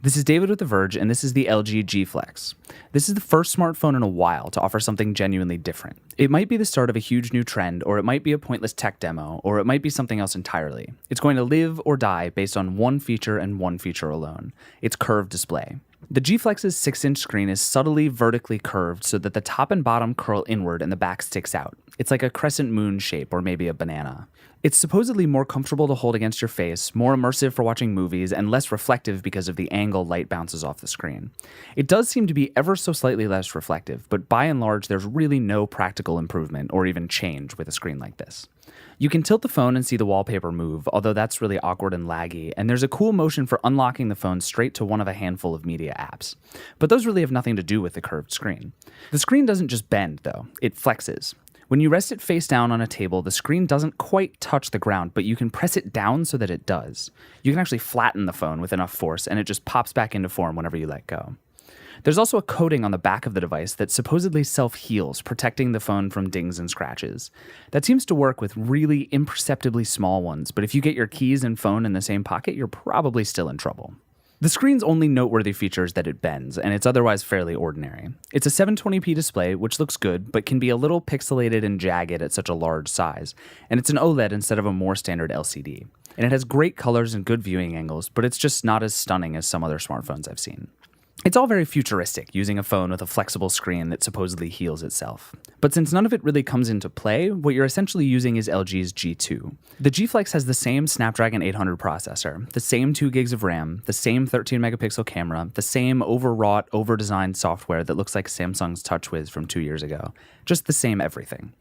This is David with The Verge, and this is the LG G Flex. This is the first smartphone in a while to offer something genuinely different. It might be the start of a huge new trend, or it might be a pointless tech demo, or it might be something else entirely. It's going to live or die based on one feature and one feature alone: its curved display. The G Flex's 6-inch screen is subtly vertically curved so that the top and bottom curl inward and the back sticks out. It's like a crescent moon shape or maybe a banana. It's supposedly more comfortable to hold against your face, more immersive for watching movies, and less reflective because of the angle light bounces off the screen. It does seem to be ever so slightly less reflective, but by and large there's really no practical improvement or even change with a screen like this. You can tilt the phone and see the wallpaper move, although that's really awkward and laggy, and there's a cool motion for unlocking the phone straight to one of a handful of media apps. But those really have nothing to do with the curved screen. The screen doesn't just bend, though, it flexes. When you rest it face down on a table, the screen doesn't quite touch the ground, but you can press it down so that it does. You can actually flatten the phone with enough force, and it just pops back into form whenever you let go. There's also a coating on the back of the device that supposedly self-heals, protecting the phone from dings and scratches. That seems to work with really imperceptibly small ones, but if you get your keys and phone in the same pocket, you're probably still in trouble. The screen's only noteworthy feature is that it bends, and it's otherwise fairly ordinary. It's a 720p display, which looks good, but can be a little pixelated and jagged at such a large size, and it's an OLED instead of a more standard LCD. And it has great colors and good viewing angles, but it's just not as stunning as some other smartphones I've seen. It's all very futuristic, using a phone with a flexible screen that supposedly heals itself. But since none of it really comes into play, what you're essentially using is LG's G2. The G Flex has the same Snapdragon 800 processor, the same 2 gigs of RAM, the same 13 megapixel camera, the same overwrought, overdesigned software that looks like Samsung's TouchWiz from 2 years ago. Just the same everything.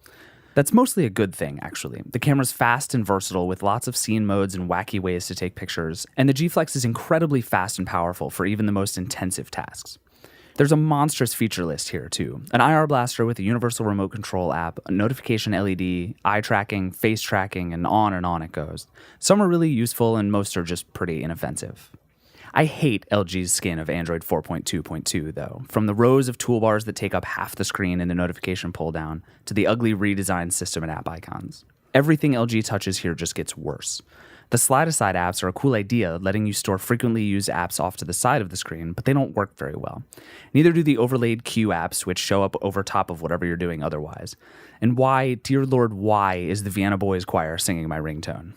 That's mostly a good thing, actually. The camera's fast and versatile with lots of scene modes and wacky ways to take pictures, and the G Flex is incredibly fast and powerful for even the most intensive tasks. There's a monstrous feature list here, too. An IR blaster with a universal remote control app, a notification LED, eye tracking, face tracking, and on it goes. Some are really useful, and most are just pretty inoffensive. I hate LG's skin of Android 4.2.2, though, from the rows of toolbars that take up half the screen in the notification pull-down, to the ugly redesigned system and app icons. Everything LG touches here just gets worse. The slide-aside apps are a cool idea, letting you store frequently used apps off to the side of the screen, but they don't work very well. Neither do the overlaid Q apps, which show up over top of whatever you're doing otherwise. And why, dear Lord, why is the Vienna Boys Choir singing my ringtone?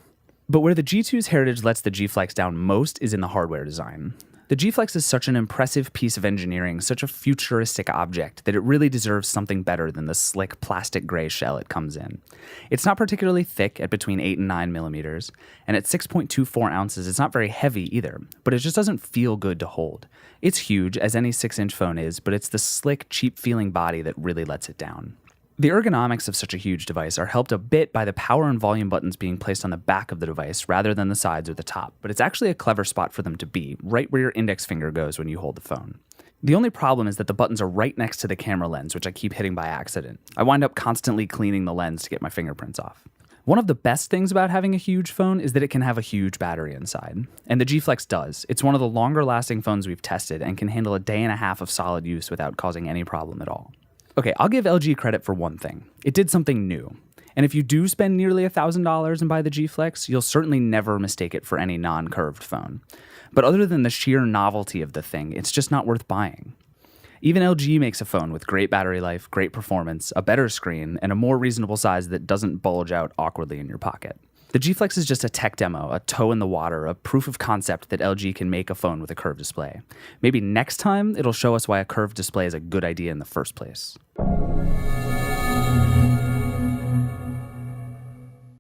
But where the G2's heritage lets the G Flex down most is in the hardware design. The G Flex is such an impressive piece of engineering, such a futuristic object, that it really deserves something better than the slick plastic gray shell it comes in. It's not particularly thick at between 8 and 9 millimeters, and at 6.24 ounces it's not very heavy either, but it just doesn't feel good to hold. It's huge, as any 6-inch phone is, but it's the slick, cheap-feeling body that really lets it down. The ergonomics of such a huge device are helped a bit by the power and volume buttons being placed on the back of the device rather than the sides or the top, but it's actually a clever spot for them to be, right where your index finger goes when you hold the phone. The only problem is that the buttons are right next to the camera lens, which I keep hitting by accident. I wind up constantly cleaning the lens to get my fingerprints off. One of the best things about having a huge phone is that it can have a huge battery inside. And the G Flex does. It's one of the longer lasting phones we've tested and can handle a day and a half of solid use without causing any problem at all. Okay, I'll give LG credit for one thing. It did something new. And if you do spend nearly $1,000 and buy the G Flex, you'll certainly never mistake it for any non-curved phone. But other than the sheer novelty of the thing, it's just not worth buying. Even LG makes a phone with great battery life, great performance, a better screen, and a more reasonable size that doesn't bulge out awkwardly in your pocket. The G Flex is just a tech demo, a toe in the water, a proof of concept that LG can make a phone with a curved display. Maybe next time it'll show us why a curved display is a good idea in the first place.